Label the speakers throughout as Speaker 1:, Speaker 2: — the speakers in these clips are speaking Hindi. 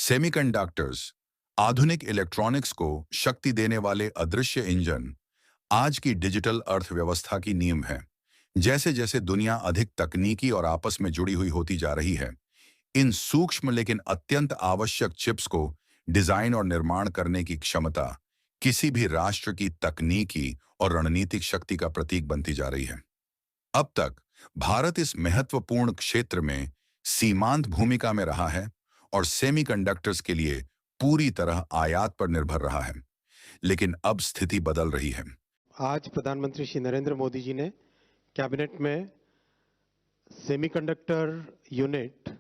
Speaker 1: सेमीकंडक्टर्स, आधुनिक इलेक्ट्रॉनिक्स को शक्ति देने वाले अदृश्य इंजन, आज की डिजिटल अर्थव्यवस्था की नींव है। जैसे जैसे दुनिया अधिक तकनीकी और आपस में जुड़ी हुई होती जा रही है, इन सूक्ष्म लेकिन अत्यंत आवश्यक चिप्स को डिजाइन और निर्माण करने की क्षमता किसी भी राष्ट्र की तकनीकी और रणनीतिक शक्ति का प्रतीक बनती जा रही है। अब तक भारत इस महत्वपूर्ण क्षेत्र में सीमांत भूमिका में रहा है और सेमीकंडक्टर्स के लिए पूरी तरह आयात पर निर्भर रहा है। लेकिन अब स्थिति बदल रही है।
Speaker 2: आज प्रधानमंत्री श्री नरेंद्र मोदी जी ने कैबिनेट में सेमीकंडक्टर यूनिट,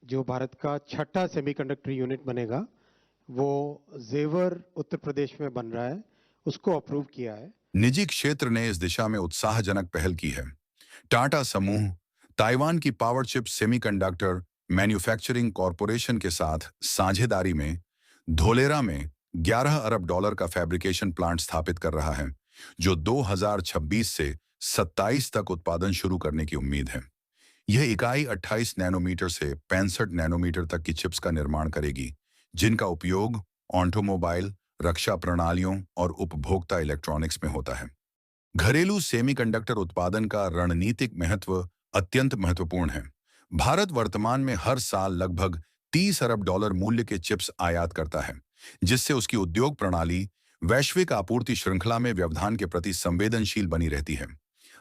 Speaker 2: जो भारत का छठा सेमीकंडक्टर यूनिट बनेगा, वो जेवर उत्तर प्रदेश में बन रहा है, उसको अप्रूव किया है।
Speaker 1: निजी क्षेत्र ने इस दिशा में उत्साहजनक पहल की है। टाटा समूह ताइवान की power chip semiconductor manufacturing corporation के साथ साझेदारी में धोलेरा में 11 अरब डॉलर का फैब्रिकेशन प्लांट स्थापित कर रहा है, जो 2026 से 27 तक उत्पादन शुरू करने की उम्मीद है। यह इकाई 28 नैनोमीटर से 65 नैनोमीटर तक की चिप्स का निर्माण करेगी, जिनका उपयोग ऑटोमोबाइल, रक्षा प्रणालियों और उपभोक्ता इलेक्ट्रॉनिक्स में होता है। घरेलू सेमीकंडक्टर उत्पादन का रणनीतिक महत्व अत्यंत महत्वपूर्ण है। भारत वर्तमान में हर साल लगभग 30 अरब डॉलर मूल्य के चिप्स आयात करता है, जिससे उसकी उद्योग प्रणाली वैश्विक आपूर्ति श्रृंखला में व्यवधान के प्रति संवेदनशील बनी रहती है।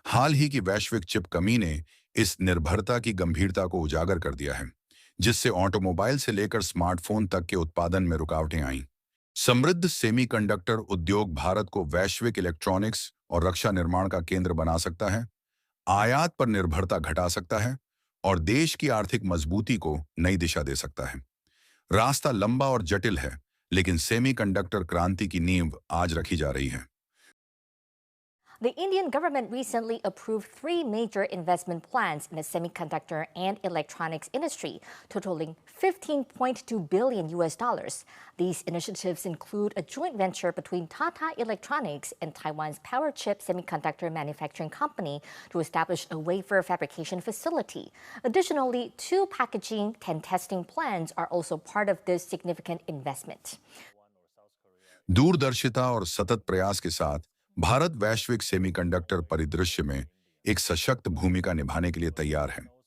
Speaker 1: हाल ही की वैश्विक चिप कमी ने इस निर्भरता की गंभीरता को उजागर कर दिया है, जिससे ऑटोमोबाइल से लेकर स्मार्टफोन तक के उत्पादन में रुकावटें आईं। समृद्ध सेमीकंडक्टर उद्योग भारत को वैश्विक इलेक्ट्रॉनिक्स और रक्षा निर्माण का केंद्र बना सकता है, आयात पर निर्भरता घटा सकता है और देश की आर्थिक मजबूती को नई दिशा दे सकता है। रास्ता लंबा और जटिल है, लेकिन सेमीकंडक्टर क्रांति की नींव आज रखी जा रही है।
Speaker 3: The Indian government recently approved three major investment plans in the semiconductor and electronics industry, totaling 15.2 billion US dollars. These initiatives include a joint venture between Tata Electronics and Taiwan's Power Chip Semiconductor Manufacturing Company to establish a wafer fabrication facility. Additionally, two packaging and testing plans are also part of this significant investment.
Speaker 1: दूरदर्शिता और सतत प्रयास के साथ भारत वैश्विक सेमीकंडक्टर परिदृश्य में एक सशक्त भूमिका निभाने के लिए तैयार है।